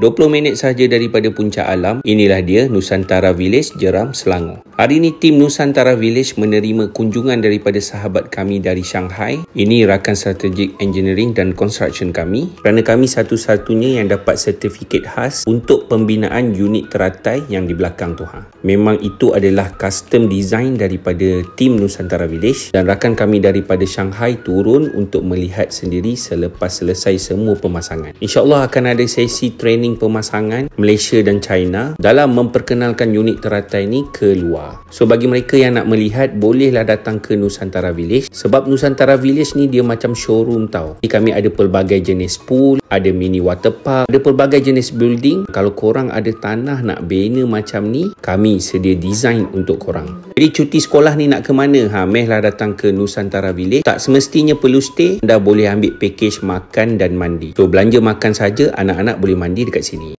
20 minit saja daripada puncak alam. Inilah dia Nusantara Village, Jeram, Selangor. Hari ini tim Nusantara Village menerima kunjungan daripada sahabat kami dari Shanghai. Ini rakan strategic engineering dan construction kami, kerana kami satu-satunya yang dapat sertifikat khas untuk pembinaan unit teratai yang di belakang tu. Memang itu adalah custom design daripada tim Nusantara Village, dan rakan kami daripada Shanghai turun untuk melihat sendiri selepas selesai semua pemasangan. InsyaAllah akan ada sesi training pemasangan Malaysia dan China dalam memperkenalkan unit teratai ni ke luar. So bagi mereka yang nak melihat, bolehlah datang ke Nusantara Village, sebab Nusantara Village ni dia macam showroom tau. Kami ada pelbagai jenis pool, ada mini water park, ada pelbagai jenis building. Kalau korang ada tanah nak bina macam ni, kami sedia design untuk korang. Jadi cuti sekolah ni nak ke mana? Mehlah datang ke Nusantara Village. Tak semestinya perlu stay, anda boleh ambil package makan dan mandi. So belanja makan saja, anak-anak boleh mandi dekat sini.